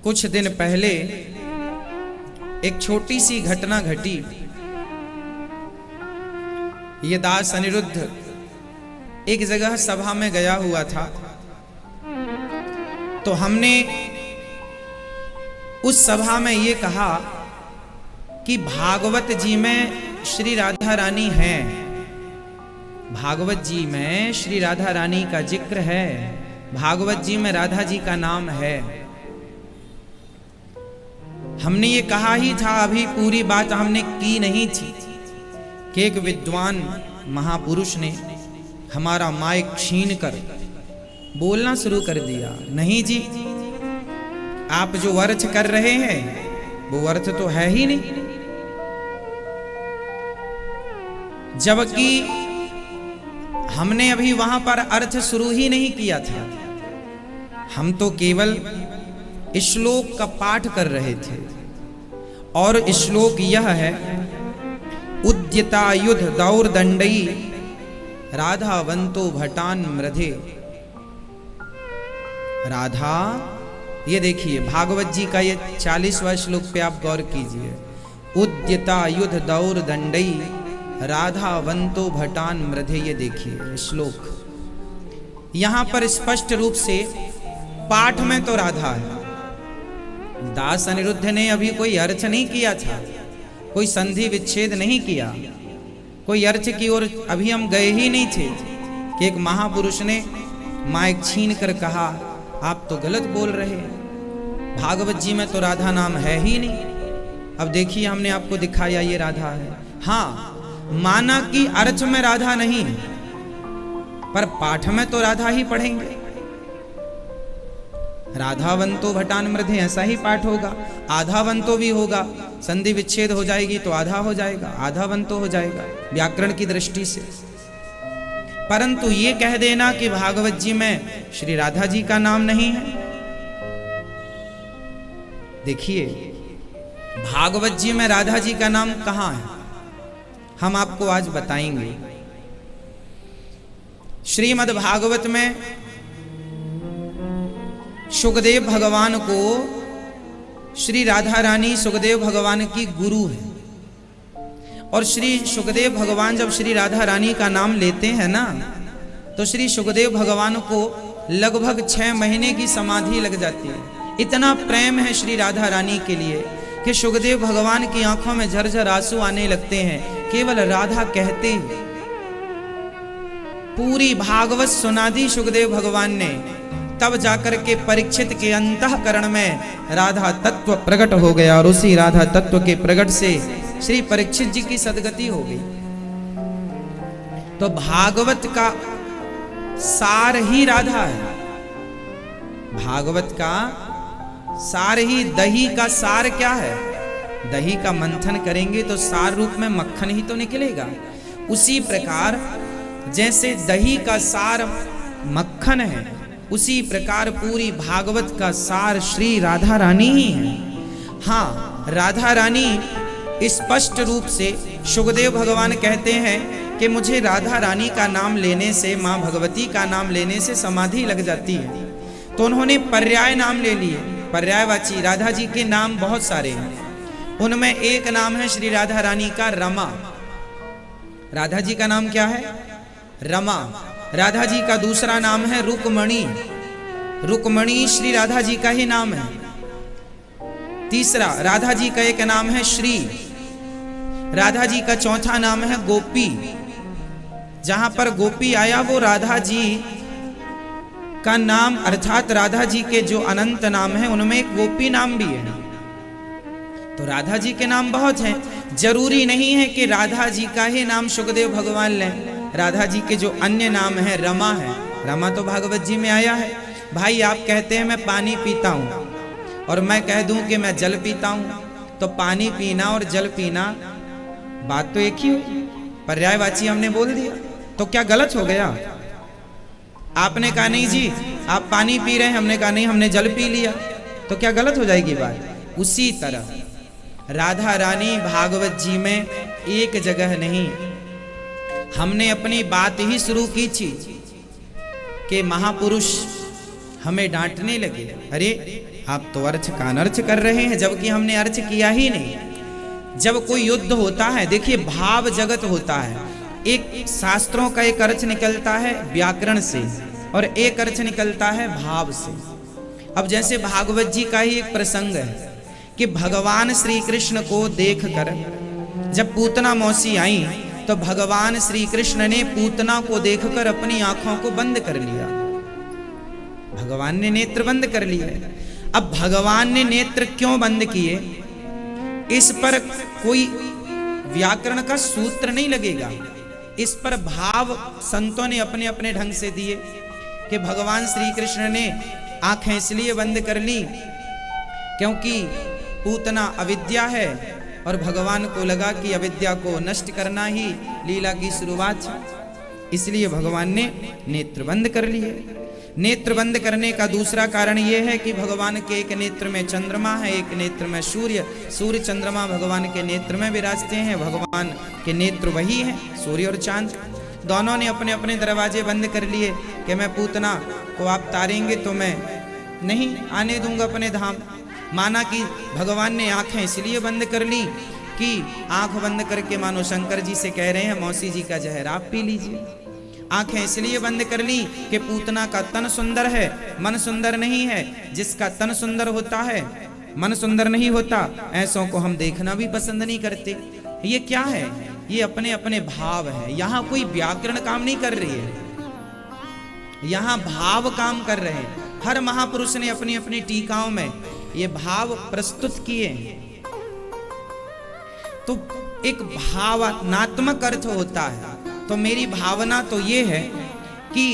कुछ दिन पहले एक छोटी सी घटना घटी। ये दास अनिरुद्ध एक जगह सभा में गया हुआ था, तो हमने उस सभा में ये कहा कि भागवत जी में श्री राधा रानी हैं, भागवत जी में श्री राधा रानी का जिक्र है, भागवत जी में राधा जी का नाम है। हमने ये कहा ही था, अभी पूरी बात हमने की नहीं थी कि एक विद्वान महापुरुष ने हमारा माइक छीन कर बोलना शुरू कर दिया, नहीं जी आप जो अर्थ कर रहे हैं वो अर्थ तो है ही नहीं। जबकि हमने अभी वहां पर अर्थ शुरू ही नहीं किया था, हम तो केवल श्लोक का पाठ कर रहे थे। और श्लोक यह है, उद्यतायुध दौर्दंडई राधावंतो भटान मृधे। राधा, ये देखिए भागवत जी का ये 40वां श्लोक पे आप गौर कीजिए। उद्यतायुध दौर्दंडई राधावंतो भटान मृधे, ये देखिए श्लोक। यहां पर स्पष्ट रूप से पाठ में तो राधा है। दास अनिरुद्ध ने अभी कोई अर्थ नहीं किया था, कोई संधि विच्छेद नहीं किया, कोई अर्थ की ओर अभी हम गए ही नहीं थे कि एक महापुरुष ने माइक छीन कर कहा आप तो गलत बोल रहे हैं, भागवत जी में तो राधा नाम है ही नहीं। अब देखिए हमने आपको दिखाया ये राधा है। हाँ, माना कि अर्थ में राधा नहीं है, पर पाठ में तो राधा ही पढ़ेंगे। राधावंतो भटान मृधे, ऐसा ही पाठ होगा। आधावंतो भी होगा, संधि विच्छेद हो जाएगी तो आधा हो जाएगा, आधावंतो हो जाएगा व्याकरण की दृष्टि से। परंतु ये कह देना कि भागवत जी में श्री राधा जी का नाम नहीं है, देखिए भागवत जी में राधा जी का नाम कहां है, हम आपको आज बताएंगे। श्रीमद् भागवत में सुखदेव भगवान को श्री राधा रानी सुखदेव भगवान की गुरु है। और श्री सुखदेव भगवान जब श्री राधा रानी का नाम लेते हैं ना, तो श्री सुखदेव भगवान को लगभग 6 महीने की समाधि लग जाती है। इतना प्रेम है श्री राधा रानी के लिए कि सुखदेव भगवान की आंखों में झरझर आंसू आने लगते हैं केवल राधा कहते ही। पूरी भागवत सुना दी सुखदेव भगवान ने, तब जाकर के परीक्षित के अंतःकरण में राधा तत्व प्रकट हो गया, और उसी राधा तत्व के प्रकट से श्री परीक्षित जी की सदगति हो गई। तो भागवत का सार ही राधा है, भागवत का सार ही, दही का सार क्या है, दही का मंथन करेंगे तो सार रूप में मक्खन ही तो निकलेगा। उसी प्रकार जैसे दही का सार मक्खन है, उसी प्रकार पूरी भागवत का सार श्री राधा रानी ही है। हाँ, राधा रानी स्पष्ट रूप से सुखदेव भगवान कहते हैं कि मुझे राधा रानी का नाम लेने से, माँ भगवती का नाम लेने से समाधि लग जाती है। तो उन्होंने पर्याय नाम ले लिए, पर्यायवाची। राधा जी के नाम बहुत सारे हैं, उनमें एक नाम है श्री राधा रानी का रमा। राधा जी का नाम क्या है? रमा। राधा जी का दूसरा नाम है रुक्मणी, रुक्मणी श्री राधा जी का ही नाम है। तीसरा राधा जी का एक नाम है श्री। राधा जी का चौथा नाम है गोपी। जहां पर गोपी आया वो राधा जी का नाम, अर्थात राधा जी के जो अनंत नाम है उनमें एक गोपी नाम भी है। तो राधा जी के नाम बहुत हैं, जरूरी नहीं है कि राधा जी का ही नाम सुखदेव भगवान लें। राधा जी के जो अन्य नाम है, रमा है, रमा तो भागवत जी में आया है। भाई आप कहते हैं मैं पानी पीता हूं और मैं कह दूं कि मैं जल पीता हूं, तो पानी पीना और जल पीना बात तो एक ही हुई, पर्यायवाची हमने बोल दिया, तो क्या गलत हो गया? आपने कहा नहीं जी आप पानी पी रहे हैं, हमने कहा नहीं हमने जल पी लिया, तो क्या गलत हो जाएगी बात? उसी तरह राधा रानी भागवत जी में एक जगह नहीं, हमने अपनी बात ही शुरू की थी कि महापुरुष हमें डांटने लगे, अरे आप तो अर्थ का अनर्थ कर रहे हैं, जबकि हमने अर्थ किया ही नहीं। जब कोई युद्ध होता है, देखिए भाव जगत होता है, एक शास्त्रों का एक अर्थ निकलता है व्याकरण से और एक अर्थ निकलता है भाव से। अब जैसे भागवत जी का ही एक प्रसंग है कि भगवान श्री कृष्ण को देखकर जब पूतना मौसी आई तो भगवान श्री कृष्ण ने पूतना को देखकर अपनी आंखों को बंद कर लिया। भगवान ने नेत्र बंद कर लिए। अब भगवान ने नेत्र क्यों बंद किए, इस पर कोई व्याकरण का सूत्र नहीं लगेगा। इस पर भाव संतों ने अपने अपने ढंग से दिए कि भगवान श्री कृष्ण ने आंखें इसलिए बंद कर ली क्योंकि पूतना अविद्या है और भगवान को लगा कि अविद्या को नष्ट करना ही लीला की शुरुआत है, इसलिए भगवान ने नेत्र बंद कर लिए। नेत्र बंद करने का दूसरा कारण यह है कि भगवान के एक नेत्र में चंद्रमा है, एक नेत्र में सूर्य। सूर्य चंद्रमा भगवान के नेत्र में विराजते हैं। भगवान के नेत्र वही है, सूर्य और चांद। दोनों ने अपने अपने दरवाजे बंद कर लिए कि मैं पूतना को आप तारेंगे तो मैं नहीं आने दूंगा अपने धाम। माना कि भगवान ने आंखें इसलिए बंद कर ली कि आंख बंद करके मानो शंकर जी से कह रहे हैं मौसी जी का जहर आप पी लीजिए। आंखें इसलिए बंद कर ली कि पूतना का तन सुंदर है, मन सुंदर नहीं है। जिसका तन सुंदर होता है, मन सुंदर नहीं होता, ऐसों को हम देखना भी पसंद नहीं करते। ये क्या है? ये अपने अपने भाव है। यहाँ कोई व्याकरण काम नहीं कर रही है, यहाँ भाव काम कर रहे हैं। हर महापुरुष ने अपनी अपनी टीकाओं में ये भाव प्रस्तुत किए। तो एक भावनात्मक अर्थ होता है। तो मेरी भावना तो ये है कि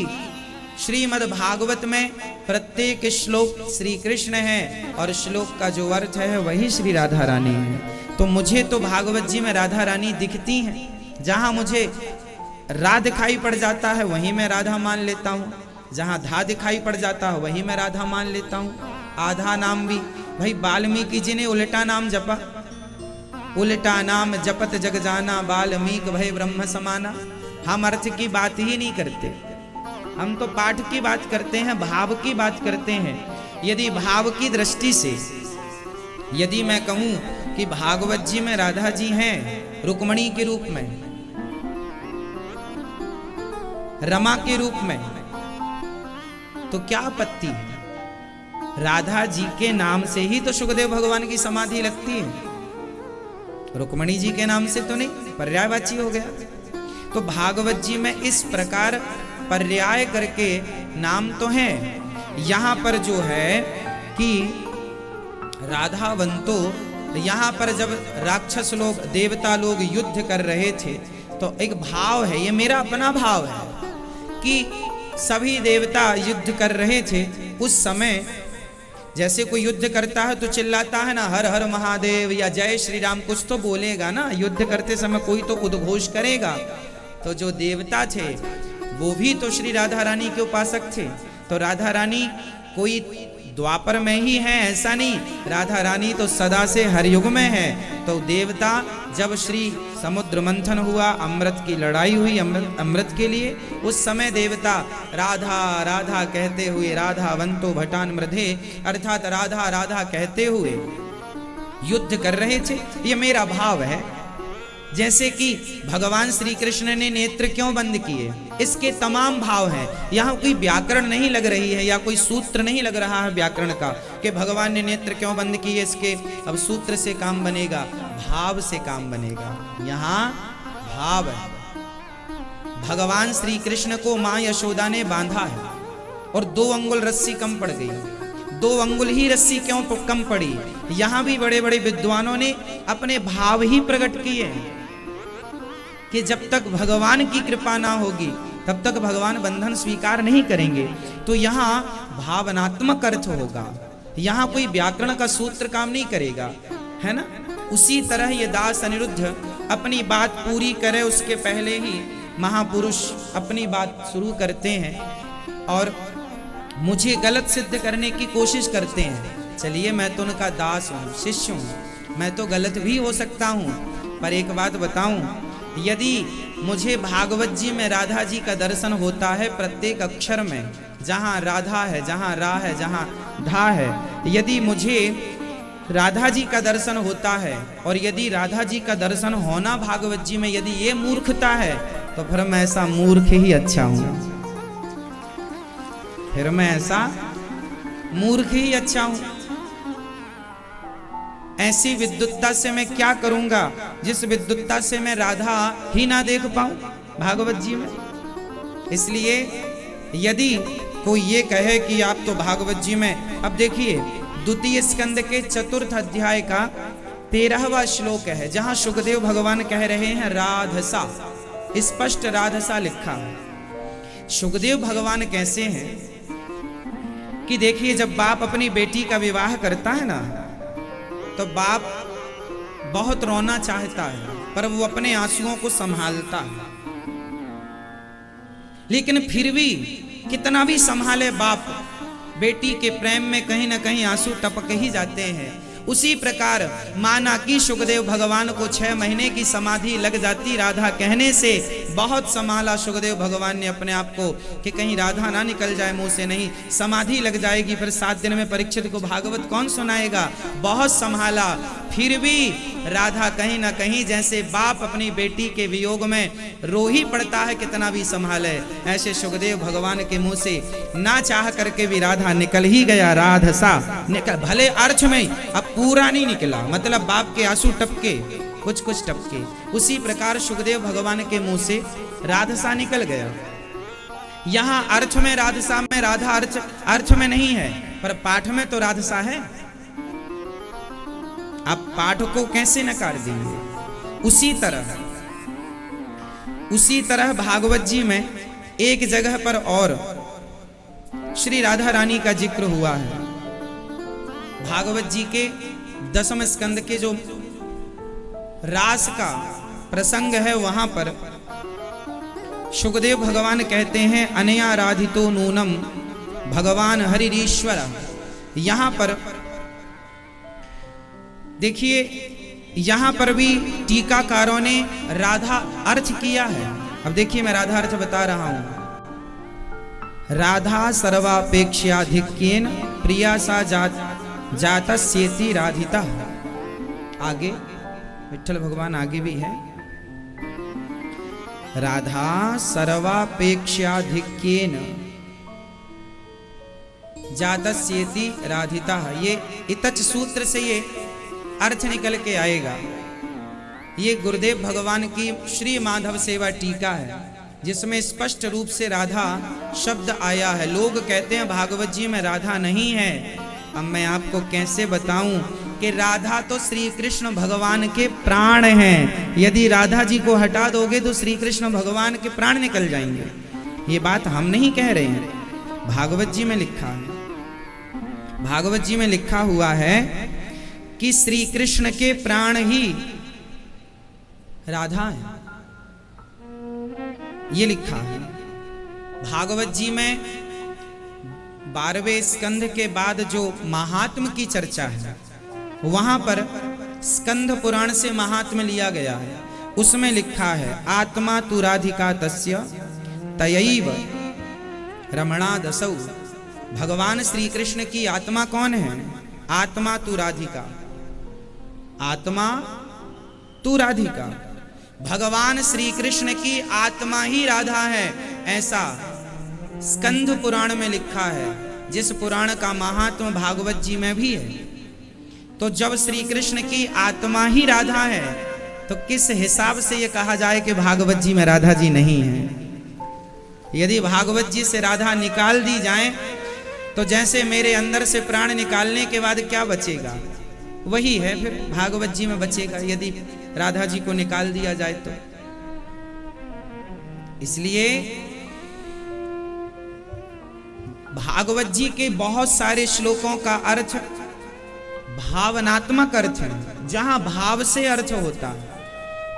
श्रीमद् भागवत में प्रत्येक श्लोक श्री कृष्ण है और श्लोक का जो अर्थ है वही श्री राधा रानी है। तो मुझे तो भागवत जी में राधा रानी दिखती हैं। जहां मुझे रा दिखाई पड़ जाता है वहीं मैं राधा मान लेता हूँ, जहां धा दिखाई पड़ जाता है वहीं मैं राधा मान लेता हूँ। आधा नाम भी भाई वाल्मीकि जी ने उल्टा नाम जपा, उल्टा नाम जपत जग जाना, वाल्मीकि भय ब्रह्म समाना। हम अर्थ की बात ही नहीं करते, हम तो पाठ की बात करते हैं, भाव की बात करते हैं। यदि भाव की दृष्टि से यदि मैं कहूं कि भागवत जी में राधा जी हैं रुक्मणी के रूप में, रमा के रूप में, तो क्या आपत्ति है? राधा जी के नाम से ही तो सुखदेव भगवान की समाधि लगती है, रुक्मणी जी के नाम से तो नहीं, पर्यायवाची हो गया। तो भागवत जी में इस प्रकार पर्याय करके नाम तो है। यहाँ पर जो है कि राधावंतो, यहाँ पर जब राक्षस लोग देवता लोग युद्ध कर रहे थे तो एक भाव है, ये मेरा अपना भाव है कि सभी देवता युद्ध कर रहे थे। उस समय जैसे कोई युद्ध करता है तो चिल्लाता है ना, हर हर महादेव या जय श्री राम, कुछ तो बोलेगा ना। युद्ध करते समय कोई तो उद्घोष करेगा। तो जो देवता थे वो भी तो श्री राधा रानी के उपासक थे। तो राधा रानी कोई द्वापर में ही है ऐसा नहीं, राधा रानी तो सदा से हर युग में है। तो देवता जब श्री समुद्र मंथन हुआ, अमृत की लड़ाई हुई अमृत के लिए, उस समय देवता राधा राधा कहते हुए, राधावंतो भटान मृधे, अर्थात राधा राधा कहते हुए युद्ध कर रहे थे। ये मेरा भाव है। जैसे कि भगवान श्री कृष्ण ने नेत्र क्यों बंद किए, इसके तमाम भाव हैं। यहाँ कोई व्याकरण नहीं लग रही है या कोई सूत्र नहीं लग रहा है व्याकरण का कि भगवान ने नेत्र क्यों बंद किए। इसके अब सूत्र से काम बनेगा, भाव से काम बनेगा। यहाँ भाव है। भगवान श्री कृष्ण को माँ यशोदा ने बांधा है और 2 अंगुल रस्सी कम पड़ गई। 2 अंगुल ही रस्सी क्यों कम पड़ी? यहाँ भी बड़े बड़े विद्वानों ने अपने भाव ही प्रकट किए कि जब तक भगवान की कृपा ना होगी तब तक भगवान बंधन स्वीकार नहीं करेंगे। तो यहाँ भावनात्मक अर्थ होगा, यहाँ कोई व्याकरण का सूत्र काम नहीं करेगा, है ना। उसी तरह ये दास अनिरुद्ध अपनी बात पूरी करे उसके पहले ही महापुरुष अपनी बात शुरू करते हैं और मुझे गलत सिद्ध करने की कोशिश करते हैं। चलिए, मैं तो उनका दास हूँ, शिष्य हूँ, मैं तो गलत भी हो सकता हूँ। पर एक बात बताऊं, यदि मुझे भागवत जी में राधा जी का दर्शन होता है प्रत्येक अक्षर में, जहाँ राधा है, जहाँ रा है, जहाँ धा है। यदि मुझे राधा जी का दर्शन होता है और यदि राधा जी का दर्शन होना भागवत जी में यदि ये मूर्खता है, तो फिर मैं ऐसा मूर्ख ही अच्छा हूं, फिर मैं ऐसा मूर्ख ही अच्छा हूं। ऐसी विद्युत्ता से मैं क्या करूंगा जिस विद्युत्ता से मैं राधा ही ना देख पाऊं भागवत जी में। इसलिए यदि कोई ये कहे कि आप तो भागवत जी में, अब देखिए द्वितीय स्कंद के 4th अध्याय का 13वां श्लोक है, जहां सुखदेव भगवान कह रहे हैं राधसा, स्पष्ट राधसा लिखा है। सुखदेव भगवान कैसे हैं कि देखिए, जब बाप अपनी बेटी का विवाह करता है ना, तो बाप बहुत रोना चाहता है पर वो अपने आंसुओं को संभालता है। लेकिन फिर भी कितना भी संभाले बाप, बेटी के प्रेम में कहीं ना कहीं आंसू टपक ही जाते हैं। उसी प्रकार माना कि सुखदेव भगवान को 6 महीने की समाधि लग जाती राधा कहने से। बहुत संभाला सुखदेव भगवान ने अपने आप को कि कहीं राधा ना निकल जाए मुंह से, नहीं समाधि लग जाएगी, फिर 7 दिन में परीक्षित को भागवत कौन सुनाएगा। बहुत संभाला, फिर भी राधा कहीं ना कहीं जैसे बाप अपनी बेटी के वियोग में रो ही पड़ता है, कितना भी संभाले, ऐसे सुखदेव भगवान के मुंह से ना चाह करके भी राधा निकल ही गया। राधसा निकल, भले अर्थ में अब पूरा नहीं निकला, मतलब बाप के आंसू टपके, कुछ कुछ टपके। उसी प्रकार सुखदेव भगवान के मुंह से राधसा निकल गया। यहां अर्थ में राधसा में राधा अर्थ में नहीं है, पर पाठ में तो राधसा है। आप पाठ को कैसे नकार देंगे। उसी तरह भागवत जी में एक जगह पर और श्री राधा रानी का जिक्र हुआ है। भागवत जी के 10वें स्कंद के जो रास का प्रसंग है, वहां पर सुखदेव भगवान कहते हैं अनया राधितो नूनम भगवान हरिरीश्वर। यहां पर देखिए, यहां पर भी टीकाकारों ने राधा अर्थ किया है। अब देखिए मैं राधा अर्थ बता रहा हूं। राधा सर्वापेक्षाधिक्येन प्रिया सा जातस्येति राधिता। आगे विठ्ठल भगवान आगे भी है, राधा सर्वापेक्षाधिक्येन जातस्येति राधिता। ये इतच सूत्र से ये अर्थ निकल के आएगा। ये गुरुदेव भगवान की श्री माधव सेवा टीका है, जिसमें स्पष्ट रूप से राधा शब्द आया है। लोग कहते हैं भागवत जी में राधा नहीं है। अब मैं आपको कैसे बताऊं कि राधा तो श्री कृष्ण भगवान के प्राण हैं। यदि राधा जी को हटा दोगे तो श्री कृष्ण भगवान के प्राण निकल जाएंगे। ये बात हम नहीं कह रहे हैं, भागवत जी में लिखा है। भागवत जी में लिखा हुआ है कि श्री कृष्ण के प्राण ही राधा है, ये लिखा है भागवत जी में। 12वें स्कंध के बाद जो महात्म की चर्चा है, वहां पर स्कंध पुराण से महात्म लिया गया है। उसमें लिखा है आत्मा तु राधिका तस्य तयैव रमणादसौ। भगवान श्री कृष्ण की आत्मा कौन है? आत्मा तु राधिका, आत्मा तु राधिका। भगवान श्री कृष्ण की आत्मा ही राधा है, ऐसा स्कंध पुराण में लिखा है, जिस पुराण का महात्म भागवत जी में भी है। तो जब श्री कृष्ण की आत्मा ही राधा है, तो किस हिसाब से ये कहा जाए कि भागवत जी में राधा जी नहीं है? यदि भागवत जी से राधा निकाल दी जाए, तो जैसे मेरे अंदर से प्राण निकालने के बाद क्या बचेगा, वही है फिर भागवत जी में बचेगा, यदि राधा जी को निकाल दिया जाए तो। इसलिए भागवत जी के बहुत सारे श्लोकों का अर्थ भावनात्मक अर्थ है, जहां भाव से अर्थ होता है।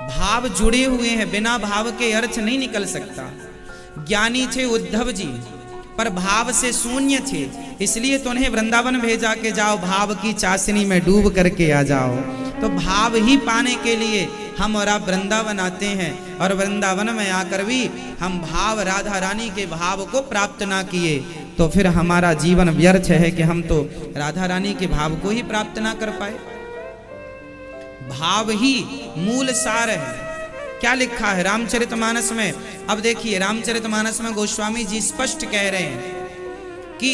भाव जुड़े हुए हैं, बिना भाव के अर्थ नहीं निकल सकता। ज्ञानी थे उद्धव जी, पर भाव से शून्य थे, इसलिए तो उन्हें वृंदावन भेजा के जाओ भाव की चाशनी में डूब करके आ जाओ। तो भाव ही पाने के लिए हम और आप वृंदावन आते हैं, और वृंदावन में आकर भी हम भाव राधा रानी के भाव को प्राप्त ना किए तो फिर हमारा जीवन व्यर्थ है कि हम तो राधा रानी के भाव को ही प्राप्त ना कर पाए। भाव ही मूल सार है। क्या लिखा है रामचरितमानस में? अब देखिए रामचरितमानस में गोस्वामी जी स्पष्ट कह रहे हैं कि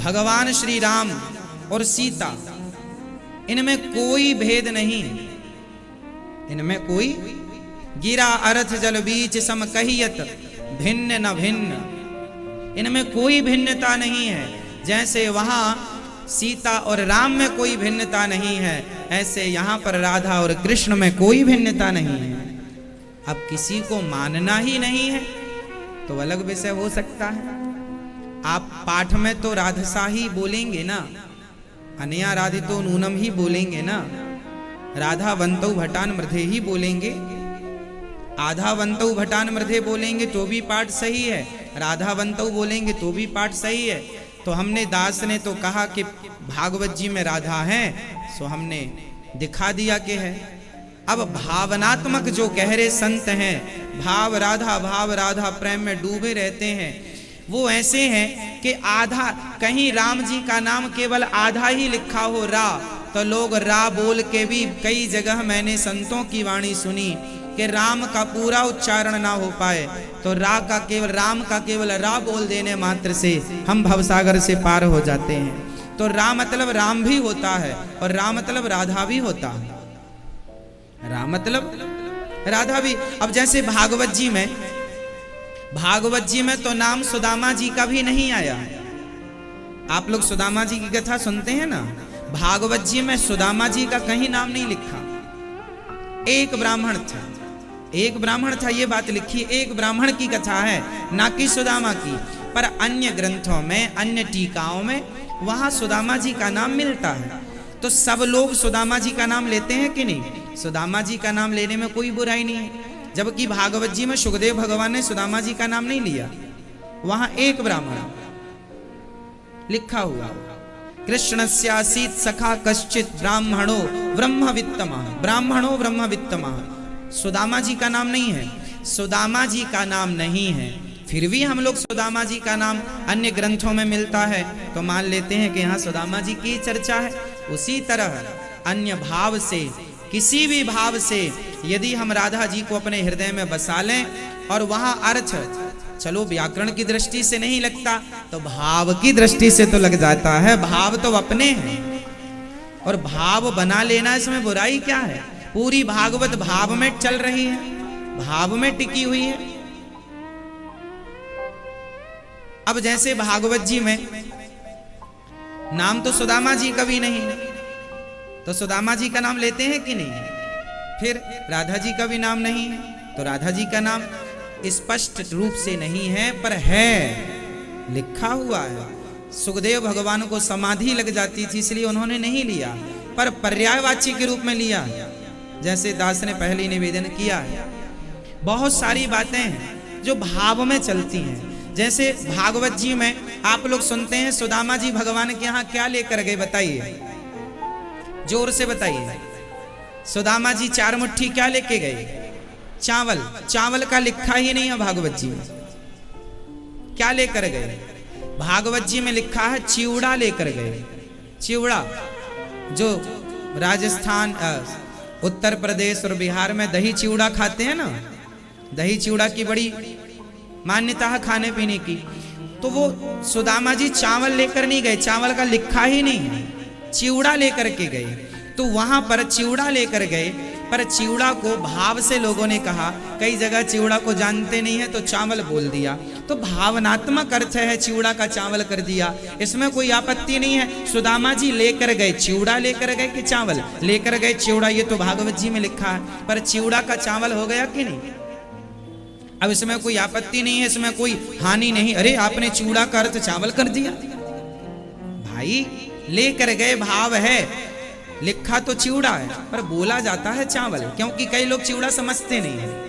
भगवान श्री राम और सीता, इनमें कोई भेद नहीं, इनमें कोई गिरा अर्थ जल बीच सम कहियत भिन्न न भिन्न, इनमें कोई भिन्नता नहीं है। जैसे वहां सीता और राम में कोई भिन्नता नहीं है, ऐसे यहाँ पर राधा और कृष्ण में कोई भिन्नता नहीं है। अब किसी को मानना ही नहीं है तो अलग विषय हो सकता है। आप पाठ में तो राधसा ही बोलेंगे ना, अनया राधितो नूनम ही बोलेंगे ना, राधा वंतौ भटान मृधे ही बोलेंगे। आधा वंतौ भटान मृधे बोलेंगे तो भी पाठ सही है, राधा वंतौ बोलेंगे तो भी पाठ सही है। तो हमने दास ने तो कहा कि भागवत जी में राधा है, सो हमने दिखा दिया कि है। अब भावनात्मक जो गहरे संत हैं, भाव राधा प्रेम में डूबे रहते हैं, वो ऐसे हैं कि आधा, कहीं राम जी का नाम केवल आधा ही लिखा हो रा, तो लोग रा बोल के भी, कई जगह मैंने संतों की वाणी सुनी कि राम का पूरा उच्चारण ना हो पाए तो राम का केवल रा बोल देने मात्र से हम भवसागर से पार हो जाते हैं। तो राम मतलब राम भी होता है और राम मतलब राधा भी होता है, राम मतलब राधा भी। अब जैसे भागवत जी में तो नाम सुदामा जी का भी नहीं आया। आप लोग सुदामा जी की कथा सुनते हैं ना, भागवत जी में सुदामा जी का कहीं नाम नहीं लिखा। एक ब्राह्मण था, ये बात लिखी, एक ब्राह्मण की कथा है, ना कि सुदामा की। पर अन्य ग्रंथों में, अन्य टीकाओं में वहां सुदामा जी का नाम मिलता है। तो सब लोग सुदामा जी का नाम लेते हैं कि नहीं? सुदामा जी का नाम लेने में कोई बुराई नहीं है। जबकि भागवत जी में सुखदेव भगवान ने सुदामा जी का नाम नहीं लिया, वहां एक ब्राह्मण लिखा हुआ, कृष्णस्यासीत सखा कश्चित ब्राह्मणो ब्रह्मवित्तमः। सुदामा जी का नाम नहीं है, सुदामा जी का नाम नहीं है। फिर भी हम लोग सुदामा जी का नाम अन्य ग्रंथों में मिलता है तो मान लेते हैं कि यहाँ सुदामा जी की चर्चा है। उसी तरह अन्य भाव से, किसी भी भाव से यदि हम राधा जी को अपने हृदय में बसा लें और वहां अर्थ, चलो व्याकरण की दृष्टि से नहीं लगता तो भाव की दृष्टि से तो लग जाता है। भाव तो अपने हैं और भाव बना लेना, इसमें बुराई क्या है? पूरी भागवत भाव में चल रही है, भाव में टिकी हुई है। अब जैसे भागवत जी में नाम तो सुदामा जी का भी नहीं, तो सुदामा जी का नाम लेते हैं कि नहीं? फिर राधा जी का भी नाम नहीं है, तो राधा जी का नाम स्पष्ट रूप से नहीं है, पर है, लिखा हुआ है। सुखदेव भगवान को समाधि लग जाती थी इसलिए उन्होंने नहीं लिया, पर पर्यायवाची के रूप में लिया, जैसे दास ने पहले निवेदन किया है। बहुत सारी बातें हैं जो भाव में चलती हैं। जैसे भागवत जी में आप लोग सुनते हैं सुदामा जी भगवान के यहाँ क्या लेकर गए, बताइए, जोर से बताइए। सुदामा जी 4 मुट्ठी क्या लेके गए? चावल। चावल का लिखा ही नहीं है भागवत जी में, क्या लेकर गए? भागवत जी में लिखा है चिवड़ा लेकर गए। चिवड़ा जो राजस्थान, उत्तर प्रदेश और बिहार में दही चिवड़ा खाते हैं ना, दही चिवड़ा की बड़ी मान्यता है खाने पीने की। तो वो सुदामा जी चावल लेकर नहीं गए, चावल का लिखा ही नहीं, चिवड़ा लेकर के गए। तो वहां पर चिवड़ा लेकर गए, पर चिवड़ा को भाव से लोगों ने कहा, कई जगह चिवड़ा को जानते नहीं है तो चावल बोल दिया, तो भावनात्मक अर्थ है चिवड़ा का चावल कर दिया, इसमें कोई आपत्ति नहीं है। सुदामा जी लेकर गए चिवड़ा, लेकर गए कि चावल लेकर गए? चिवड़ा, ये तो भागवत जी में लिखा है, पर चिवड़ा का चावल हो गया कि नहीं? अब इसमें कोई आपत्ति नहीं है, इसमें कोई हानि नहीं। अरे आपने चिवड़ा का अर्थ चावल कर दिया, भाई लेकर गए भाव है, लिखा तो चिवड़ा है पर बोला जाता है चावल, क्योंकि कई लोग चिवड़ा समझते नहीं है।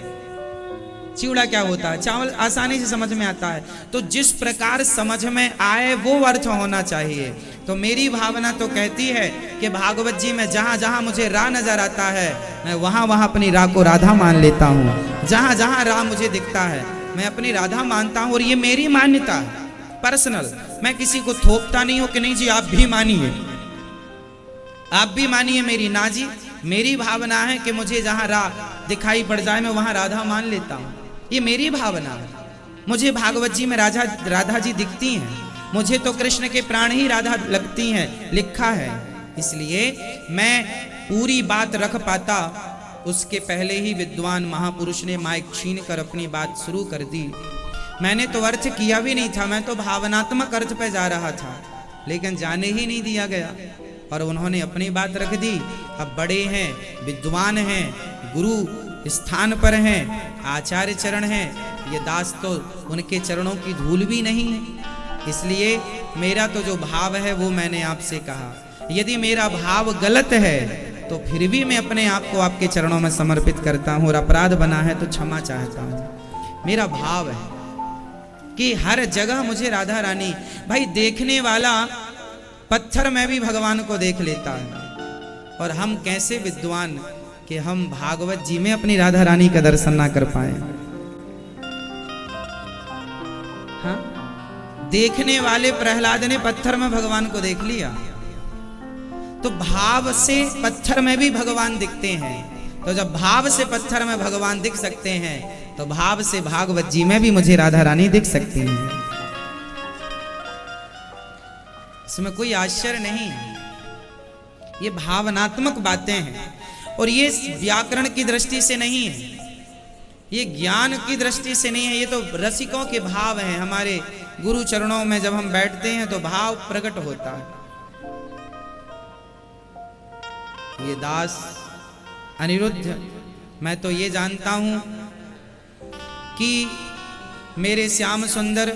चिवड़ा क्या होता है? चावल आसानी से समझ में आता है। तो जिस प्रकार समझ में आए वो अर्थ होना चाहिए। तो मेरी भावना तो कहती है कि भागवत जी में जहां जहां मुझे रा नजर आता है, मैं वहां वहां अपनी रा को राधा मान लेता हूं। जहां जहां रा मुझे दिखता है, मैं अपनी राधा मानता हूं और ये मेरी मान्यता है पर्सनल। मैं किसी को थोपता नहीं हूं कि नहीं जी आप भी मानिए, आप भी मानिए मेरी। ना जी, मेरी भावना है कि मुझे जहां दिखाई पड़ जाए मैं वहां राधा मान लेता हूं, ये मेरी भावना है। मुझे भागवत जी में राधा जी दिखती हैं, मुझे तो कृष्ण के प्राण ही राधा लगती हैं, लिखा है। इसलिए मैं पूरी बात रख पाता, उसके पहले ही विद्वान महापुरुष ने माइक छीन कर अपनी बात शुरू कर दी। मैंने तो अर्थ किया भी नहीं था, मैं तो भावनात्मक अर्थ पे जा रहा था, लेकिन जाने ही नहीं दिया गया और उन्होंने अपनी बात रख दी। अब बड़े हैं, विद्वान हैं, गुरु स्थान पर हैं, आचार्य चरण हैं, ये दास तो उनके चरणों की धूल भी नहीं है। इसलिए मेरा तो जो भाव है वो मैंने आपसे कहा। यदि मेरा भाव गलत है तो फिर भी मैं अपने आप को आपके चरणों में समर्पित करता हूँ, और अपराध बना है तो क्षमा चाहता हूँ। मेरा भाव है कि हर जगह मुझे राधा रानी, भाई देखने वाला पत्थर में भी भगवान को देख लेता है, और हम कैसे विद्वान कि हम भागवत जी में अपनी राधा रानी का दर्शन ना कर पाए। हाँ? देखने वाले प्रहलाद ने पत्थर में भगवान को देख लिया, तो भाव से पत्थर में भी भगवान दिखते हैं। तो जब भाव से पत्थर में भगवान दिख सकते हैं तो भाव से भागवत जी में भी मुझे राधा रानी दिख सकती हैं। इसमें कोई आश्चर्य नहीं, ये भावनात्मक बातें हैं और ये व्याकरण की दृष्टि से नहीं है, ये ज्ञान की दृष्टि से नहीं है, ये तो रसिकों के भाव हैं। हमारे गुरु चरणों में जब हम बैठते हैं तो भाव प्रकट होता है। ये दास अनिरुद्ध, मैं तो ये जानता हूं कि मेरे श्याम सुंदर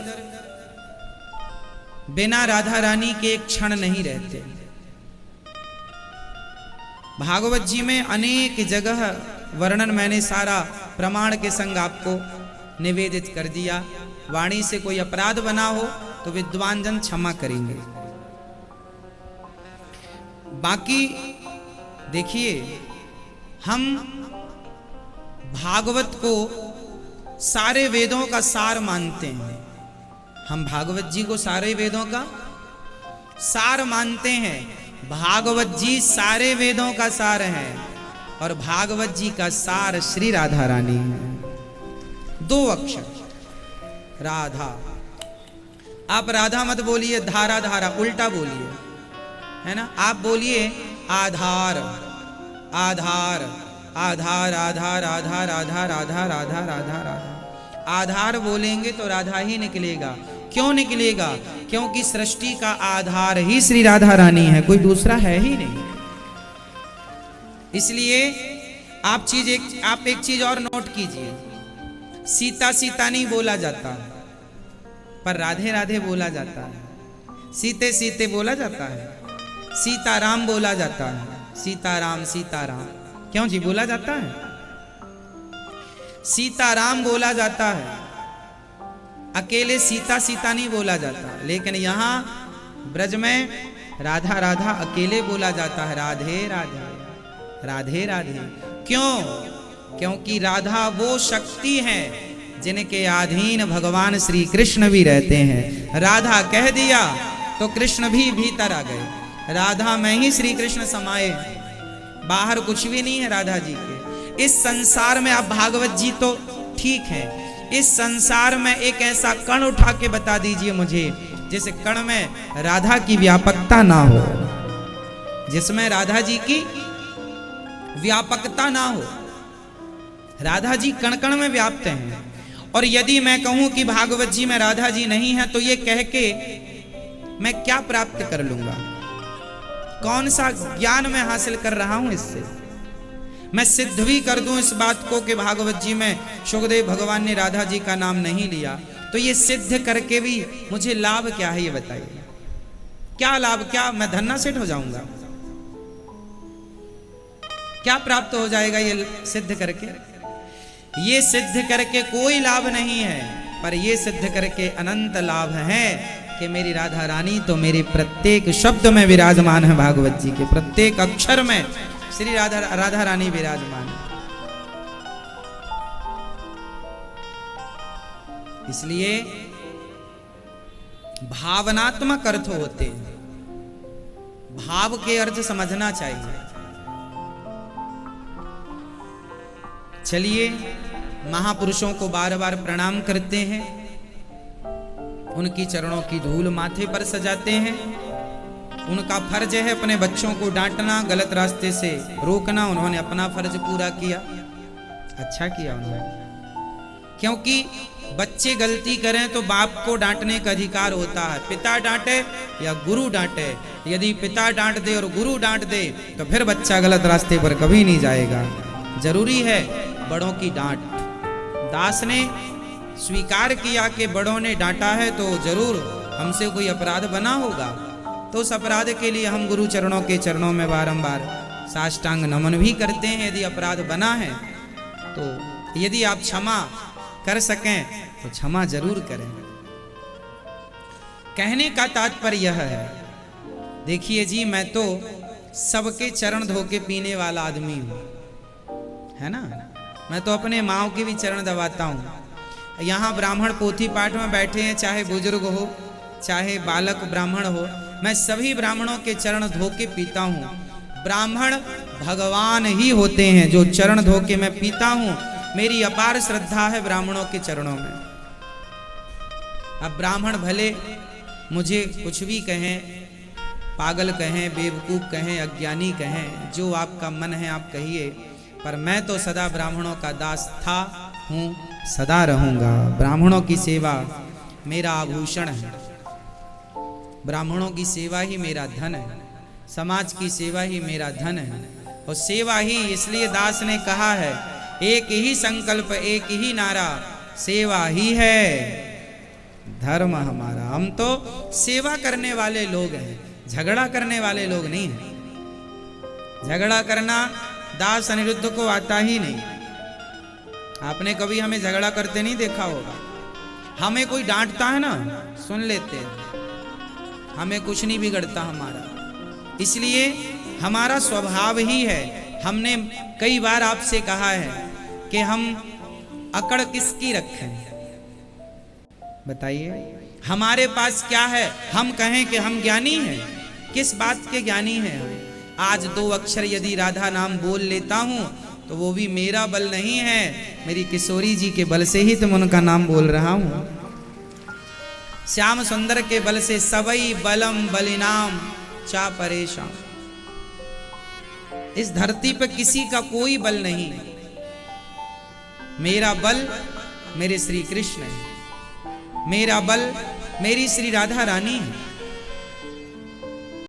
बिना राधा रानी के एक क्षण नहीं रहते। भागवत जी में अनेक जगह वर्णन मैंने सारा प्रमाण के संग आपको निवेदित कर दिया। वाणी से कोई अपराध बना हो तो विद्वान जन क्षमा करेंगे। बाकी देखिए, हम भागवत को सारे वेदों का सार मानते हैं। हम भागवत जी को सारे वेदों का सार मानते हैं। भागवत जी सारे वेदों का सार है और भागवत जी का सार श्री राधा रानी है। 2 अक्षर राधा। आप राधा मत बोलिए धारा धारा, उल्टा बोलिए, है ना। आप बोलिए आधार आधार आधार आधार आधार आधार आधार आधार आधार आधार। आधार बोलेंगे तो राधा ही निकलेगा। क्यों निकलेगा? क्योंकि सृष्टि का आधार ही श्री राधा रानी है, कोई दूसरा है ही नहीं। इसलिए आप एक चीज और नोट कीजिए, सीता सीता नहीं बोला जाता पर राधे राधे बोला जाता है। सीते सीते बोला जाता है, सीताराम बोला जाता है, सीताराम सीताराम। क्यों जी बोला जाता है? सीताराम बोला जाता है, अकेले सीता सीता नहीं बोला जाता। लेकिन यहाँ ब्रज में राधा राधा अकेले बोला जाता है, राधे राधे राधे राधे। क्यों? क्योंकि राधा वो शक्ति है जिनके अधीन भगवान श्री कृष्ण भी रहते हैं। राधा कह दिया तो कृष्ण भी भीतर आ गए। राधा में ही श्री कृष्ण समाये, बाहर कुछ भी नहीं है राधा जी के। इस संसार में आप भागवत जी तो ठीक है, इस संसार में एक ऐसा कण उठा के बता दीजिए मुझे जिस कण में राधा की व्यापकता ना हो, जिसमें राधा जी की व्यापकता ना हो। राधा जी कण कण में व्याप्त हैं। और यदि मैं कहूं कि भागवत जी में राधा जी नहीं है तो ये कह के मैं क्या प्राप्त कर लूंगा? कौन सा ज्ञान मैं हासिल कर रहा हूं इससे? मैं सिद्ध भी कर दूं इस बात को कि भागवत जी में शुकदेव भगवान ने राधा जी का नाम नहीं लिया, तो ये सिद्ध करके भी मुझे लाभ क्या है? ये बताइए, क्या लाभ? क्या मैं धन्ना सेठ हो जाऊंगा? क्या प्राप्त हो जाएगा ये सिद्ध करके? ये सिद्ध करके कोई लाभ नहीं है, पर ये सिद्ध करके अनंत लाभ है कि मेरी राधा रानी तो मेरे प्रत्येक शब्द में विराजमान है। भागवत जी के प्रत्येक अक्षर में श्री राधा रानी विराजमान है। इसलिए भावनात्मक अर्थ होते हैं, भाव के अर्थ समझना चाहिए। चलिए महापुरुषों को बार बार प्रणाम करते हैं, उनकी चरणों की धूल माथे पर सजाते हैं। उनका फर्ज है अपने बच्चों को डांटना, गलत रास्ते से रोकना। उन्होंने अपना फर्ज पूरा किया, अच्छा किया उन्होंने, क्योंकि बच्चे गलती करें तो बाप को डांटने का अधिकार होता है। पिता डांटे या गुरु डांटे, यदि पिता डांट दे और गुरु डांट दे तो फिर बच्चा गलत रास्ते पर कभी नहीं जाएगा। जरूरी है बड़ों की डांट। दास ने स्वीकार किया कि बड़ों ने डांटा है तो जरूर हमसे कोई अपराध बना होगा, तो उस अपराध के लिए हम गुरु चरणों के चरणों में बारंबार साष्टांग नमन भी करते हैं। यदि अपराध बना है तो यदि आप क्षमा कर सकें तो क्षमा जरूर करें। कहने का तात्पर्य यह है, देखिए जी, मैं तो सबके चरण धो के पीने वाला आदमी हूं, है ना। मैं तो अपने माँ के भी चरण दबाता हूँ। यहाँ ब्राह्मण पोथी पाठ में बैठे हैं, चाहे बुजुर्ग हो चाहे बालक ब्राह्मण हो, मैं सभी ब्राह्मणों के चरण धो के पीता हूँ। ब्राह्मण भगवान ही होते हैं जो चरण धो के मैं पीता हूँ। मेरी अपार श्रद्धा है ब्राह्मणों के चरणों में। अब ब्राह्मण भले मुझे कुछ भी कहें, पागल कहें, बेवकूफ कहें, अज्ञानी कहें, जो आपका मन है आप कहिए, पर मैं तो सदा ब्राह्मणों का दास था, हूँ, सदा रहूंगा। ब्राह्मणों की सेवा मेरा आभूषण है, ब्राह्मणों की सेवा ही मेरा धन है, समाज की सेवा ही मेरा धन है। और सेवा ही, इसलिए दास ने कहा है, एक ही संकल्प एक ही नारा, सेवा ही है धर्म हमारा। हम तो सेवा करने वाले लोग हैं, झगड़ा करने वाले लोग नहीं हैं। झगड़ा करना दास अनिरुद्ध को आता ही नहीं। आपने कभी हमें झगड़ा करते नहीं देखा होगा। हमें कोई डांटता है ना, सुन लेते हैं, हमें कुछ नहीं बिगड़ता हमारा। इसलिए हमारा स्वभाव ही है। हमने कई बार आपसे कहा है कि हम अकड़ किसकी रखें, बताइए। हमारे पास क्या है, हम कहें कि हम ज्ञानी हैं, किस बात के ज्ञानी हैं। आज 2 अक्षर यदि राधा नाम बोल लेता हूं तो वो भी मेरा बल नहीं है, मेरी किशोरी जी के बल से ही तो मैं उनका नाम बोल रहा हूं। श्याम सुंदर के बल से सबई बलम बलिनाम चा परेशान। इस धरती पर किसी का कोई बल नहीं, मेरा बल मेरे श्री कृष्ण है, मेरा बल मेरी श्री राधा रानी है।